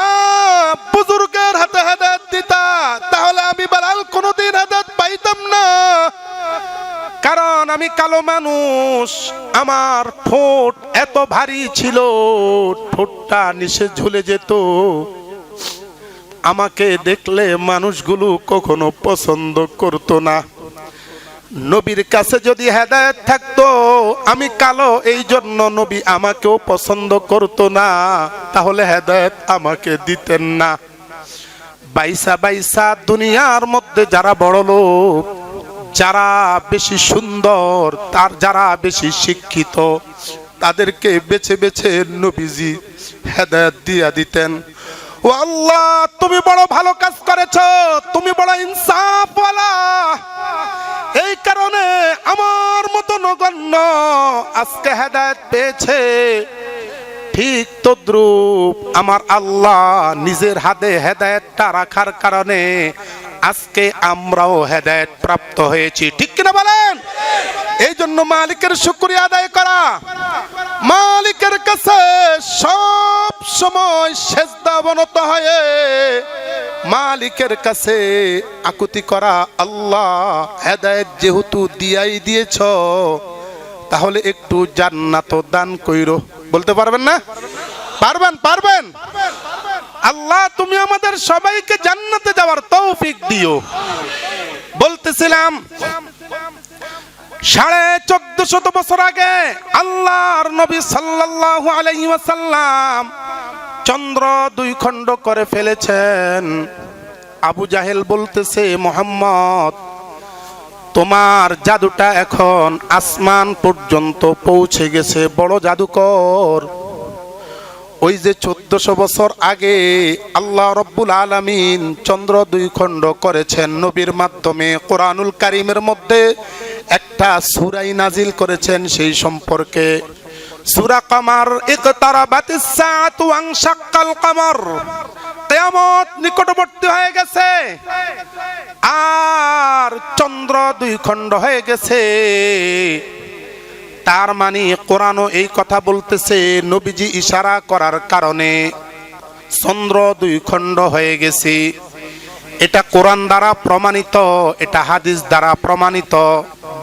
বুজুর্গের হাতে হেদায়েত দিতা, তাহলে আমি বেলাল কোনোদিন হেদায়েত পাইতাম না। কারণ আমি কালো মানুষ, আমার ঠোঁট এত ভারী ছিল, ঠোঁটটা নিচে ঝুলে যেত। আমাকে দেখলে মানুষগুলো কখনো পছন্দ করতো না। নবীর কাছে যদি হেদায়েত থাকতো, আমি কালো এই জন্য নবী আমাকেও পছন্দ করতো না, তাহলে হেদায়েত আমাকে দিতেন না। বাইসা বাইসা দুনিয়ার মধ্যে যারা বড় লোক, যারা বেশি সুন্দর, তার যারা বেশি শিক্ষিত, তাদেরকে বেছে বেছে নবীজি হেদায়েত দিয়া দিতেন। ও আল্লাহ, তুমি বড় ভালো কাজ করেছো, তুমি বড় ইনসাফওয়ালা। এই কারণে আমার মতো নগণ্য আজকে হেদায়েত পেয়েছে। ঠিক তদ্রূপ আমার আল্লাহ নিজের হাতে হেদায়েতটা রাখার কারণে আজকে আমরাও হেদায়েত প্রাপ্ত হয়েছি, ঠিক কিনা বলেন? এই জন্য মালিকের শুকরিয়া আদায় করা, মালিকের কাছে সব সময় সেজদা অবনত হয়ে মালিকের কাছে আকুতি করা, আল্লাহ হেদায়েত যেহেতু দিয়াই দিয়েছ, তাহলে একটু জান্নাত দান কইরো। বলতে পারবেন না? পারবেন, পারবেন। আল্লাহ তুমি আমাদের সবাইকে জান্নাতে যাওয়ার তৌফিক দিও। বলতেছিলাম 1450 বছর আগে আল্লাহর নবী সাল্লাল্লাহু আলাইহি ওয়াসাল্লাম চন্দ্র 2 খণ্ড করে ফেলেছেন। আবু জাহেল বলতেছে, মুহাম্মদ তোমার জাদুটা এখন আসমান পর্যন্ত পৌঁছে গেছে, বড় জাদুকর। ওই যে 1400 বছর আগে আল্লাহ রব্বুল আলামিন চন্দ্র 2 খণ্ড করেছেন নবীর মাধ্যমে, কোরআনুল কারীমের মধ্যে একটা সূরা নাজিল করেছেন সেই সম্পর্কে। সূরা কমার, ইকতারাবাতিস সাআতু ওয়ানশাক্কাল কমর, কিয়ামত নিকটবর্তী হয়ে গেছে আর চন্দ্র 2 খণ্ড হয়ে গেছে। তার মানে কোরআনও এই কথা বলতেছে, নবীজি ইশারা করার কারণে চন্দ্র 2 খণ্ড হয়ে গেছে। এটা কোরআন দ্বারা প্রমাণিত, এটা হাদিস দ্বারা প্রমাণিত।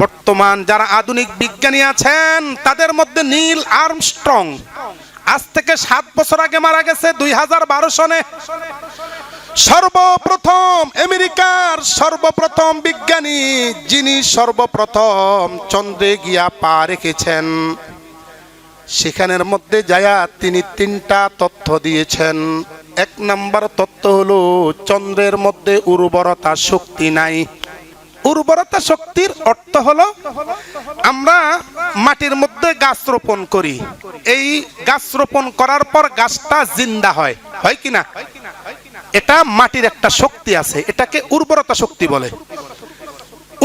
বর্তমান যারা আধুনিক বিজ্ঞানী আছেন তাদের মধ্যে নীল আর্মস্ট্রং আজ থেকে 7 বছর আগে মারা গেছে 2012 সনে। সর্বপ্রথম আমেরিকার সর্বপ্রথম বিজ্ঞানী, যিনি সর্বপ্রথম চন্দ্রে গিয়া পা রেখেছেন, সেখানের মধ্যে যায়া তিনি 3টা তথ্য দিয়েছেন। 1 নম্বর তথ্য হলো চন্দ্রের মধ্যে উর্বরতা শক্তি নাই। উর্বরতা শক্তির অর্থ হলো আমরা মাটির মধ্যে গাছ রোপণ করি, এই গাছ রোপণ করার পর গাছটা জিন্দা হয়, হয় কিনা? এটা মাটির একটা শক্তি আছে, এটাকে উর্বরতা শক্তি বলে।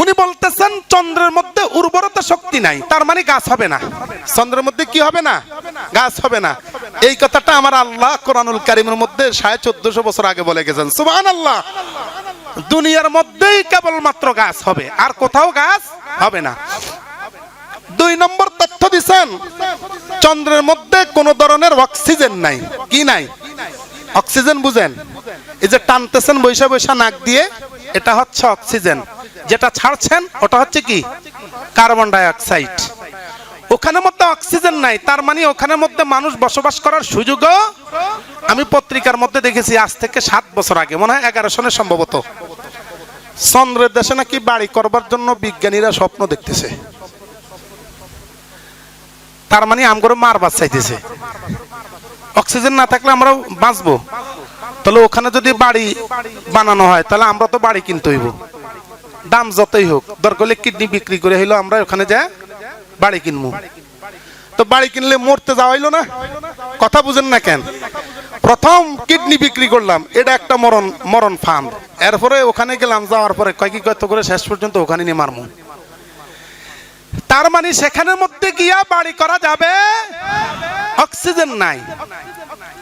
উনি বলতেছেন চন্দ্রের মধ্যে উর্বরতা শক্তি নাই, তার মানে গাছ হবে না। চন্দ্রের মধ্যে কি হবে না? গাছ হবে না। এই কথাটা আমার আল্লাহ কোরআনুল কারীমের মধ্যে 1450 বছর আগে বলে গেছেন। সুবহানাল্লাহ। দুনিয়ার মধ্যেই কেবলমাত্র গাছ হবে, আর কোথাও গাছ হবে না। 2 নম্বর তথ্য দিচ্ছেন, চন্দ্রের মধ্যে কোন ধরনের অক্সিজেন নাই। কি নাই? অক্সিজেন বুঝেন? এই যে টানতেছেন বৈশা বৈশা নাক দিয়ে, এটা হচ্ছে অক্সিজেন। যেটা ছাড়ছেন ওটা হচ্ছে কি? Carbon die oxide. ওখানে মধ্যে অক্সিজেন নাই, তার মানে ওখানের মধ্যে মানুষ বসবাস করার সুযোগও, আমি পত্রিকার মধ্যে দেখেছি আজ থেকে 7 বছর আগে, মনে হয় 11 সনে সম্ভবত, চন্দ্রের দেশে নাকি বাড়ি করবার জন্য বিজ্ঞানীরা স্বপ্ন দেখতেছে। তার মানে আমগরে মারবার চাইতেছে। অক্সিজেন না থাকলে আমরা বাঁচবো? তাহলে ওখানে যদি বাড়ি বানানো হয় তাহলে আমরা তো বাড়ি কিনতে হইব, দাম যতই হোক, দরকার হলে কিডনি বিক্রি করে হইলো আমরা ওখানে যা বাড়ি কিনবো। তো বাড়ি কিনলে মরতে যাওয়া হইলো না? কথা বুঝেন না কেন? প্রথম কিডনি বিক্রি করলাম, এটা একটা মরণ ফান্ড। এরপরে ওখানে গেলাম, যাওয়ার পরে কয়েক কত করে শেষ পর্যন্ত ওখানে নিয়ে মারমু। তার মানে সেখানের মধ্যে গিয়া বাড়ি করা যাবে? অক্সিজেন নাই।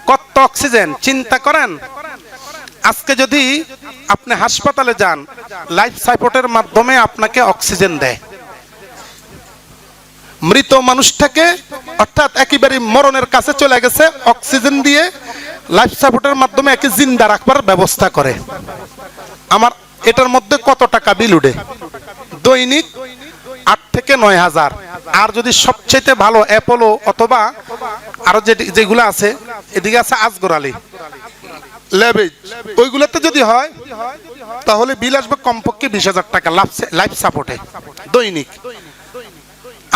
কত অক্সিজেন চিন্তা করেন। আজকে যদি আপনি হাসপাতালে যান, লাইফ সাপোর্টের মাধ্যমে আপনাকে অক্সিজেন দেয়, মৃত মানুষটাকে অর্থাৎ একেবারে মরণের কাছে চলে গেছে, অক্সিজেন দিয়ে লাইফ সাপোর্টের মাধ্যমে একে জিন্দা রাখবার ব্যবস্থা করে। আমার এটার মধ্যে কত টাকা বিল উঠে? দৈনিক 8 থেকে 9,000। আর যদি সবচেয়ে ভালো অ্যাপোলো অথবা আরো যেগুলো আছে, এদিকে আছে আজগর আলী ল্যাবেজ, ওইগুলোতে যদি হয় তাহলে বিল আসবে কমপক্ষে 20,000 টাকা লাইফ সাপোর্টে দৈনিক।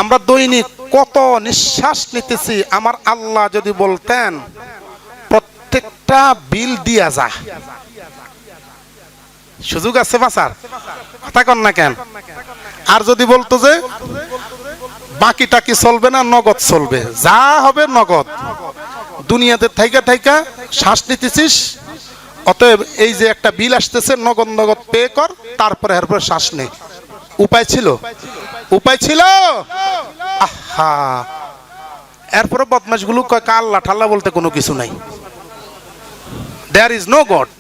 আমরা দৈনিক কত নিঃশ্বাস নিতেছি, আমার আল্লাহ যদি বলতেন প্রত্যেকটা বিল দিয়া যা, সুযোগ আছে বাঁচার? কথা কন না কেন? আর যদি বলতো যে বাকিটা কি চলবে না, নগদ চলবে, যা হবে নগদ, দুনিয়াতে থাইকা থাইকা শ্বাস নিতেছিস, অতএব এই যে একটা বিল আসতেছে নগদ নগদ পে কর, তারপরে এরপরে শ্বাস নে। উপায় ছিল? উপায় ছিল? আহা, এরপরে বদমাশগুলো কয় আল্লাহ ঠাল্লা বলতে কোনো কিছু নাই, দেয়ার ইজ নো গড।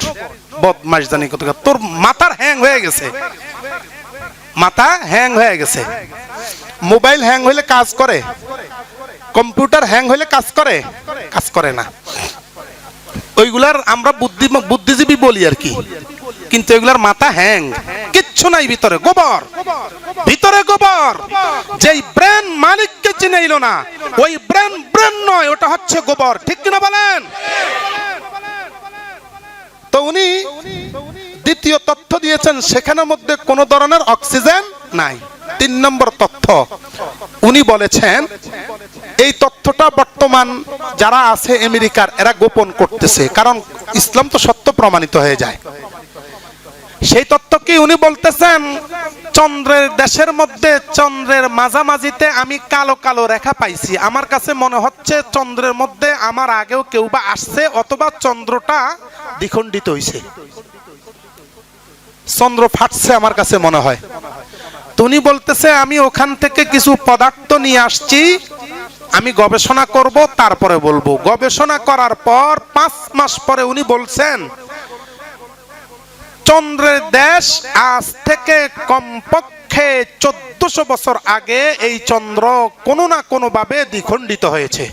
বদমাশ জানি কত, তোর মাথার হ্যাং হয়ে গেছে, মাথা হ্যাং হয়ে গেছে। মোবাইল হ্যাং হইলে কাজ করে, কম্পিউটার হ্যাং হইলে কাজ করে? কাজ করে না। ওইগুলার আমরা বুদ্ধিজীবী বলি আর কি, কিন্তু এগুলার মাথা হ্যাং, কিচ্ছু নাই ভিতরে, গোবর, ভিতরে গোবর। যেই ব্রেন মালিককে চিনাইলো না, ওই ব্রেন নয়, ওটা হচ্ছে গোবর। ঠিক কিনা বলেন? তো উনি দ্বিতীয় তথ্য দিয়েছেন, সেখানের মধ্যে কোনো ধরনের অক্সিজেন নাই। 3 নম্বর তথ্য উনি বলেছেন, এই তথ্যটা বর্তমান যারা আছে আমেরিকার, এরা গোপন করতেছে, কারণ ইসলাম তো সত্য প্রমাণিত হয়ে যায়। সেই তথ্য কি উনি বলতেছেন, চন্দ্রের দেশের মধ্যে চন্দ্রের মাঝামাঝিতে আমি কালো কালো রেখা পাইছি, আমার কাছে মনে হচ্ছে চন্দ্রের মধ্যে আমার আগেও কেউ বা আসছে, অথবা চন্দ্রটা দ্বিখণ্ডিত হইছে, চন্দ্র ফাটছে আমার কাছে মনে হয়। উনি বলতেছে আমি ওখান থেকে কিছু পদার্থ নিয়ে আসছি, আমি গবেষণা করব, তারপরে বলবো। গবেষণা করার পর 5 মাস পরে উনি বলছেন চন্দ্রের দেশ আজ থেকে কমপক্ষে 1400 বছর আগে এই চন্দ্র কোনো না কোনো ভাবে দ্বিখণ্ডিত হয়েছে।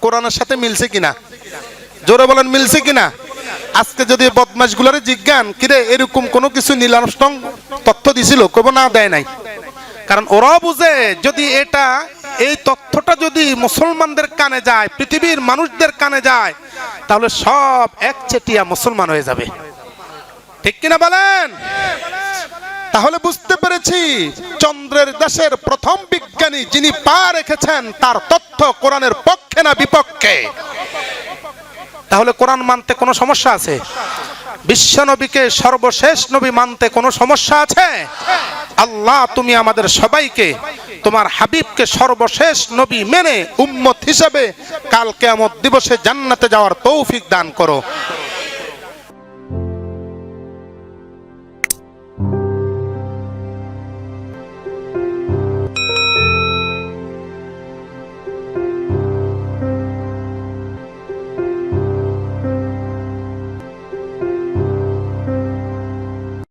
কোরআনের সাথে মিলছে কিনা? জোরে বলেন, মিলছে কিনা? আজকে যদি বদমাশগুলোরে জিজ্ঞান কিরে এরকম কোনো কিছু নীল আর্মস্ট্রং তথ্য দিছিল, কব না দেয় নাই। কারণ ওরা বুঝে যদি এটা, এই তথ্যটা যদি মুসলমানদের কানে যায়, পৃথিবীর মানুষদের কানে যায়, তাহলে সব একচেটিয়া মুসলমান হয়ে যাবে। ঠিক কিনা বলেন? তাহলে বুঝতে পেরেছি চন্দ্রের দেশের প্রথম বিজ্ঞানী যিনি পা রেখেছেন, তার তথ্য কোরআনের পক্ষে না বিপক্ষে? তাহলে কোরআন মানতে কোনো সমস্যা আছে? বিশ্বনবীকে সর্বশেষ নবী মানতে কোনো সমস্যা আছে? আল্লাহ তুমি আমাদের সবাইকে তোমার হাবিবকে সর্বশেষ নবী মেনে উম্মত হিসেবে কাল কিয়ামত দিবসে জান্নাতে যাওয়ার তৌফিক দান করো।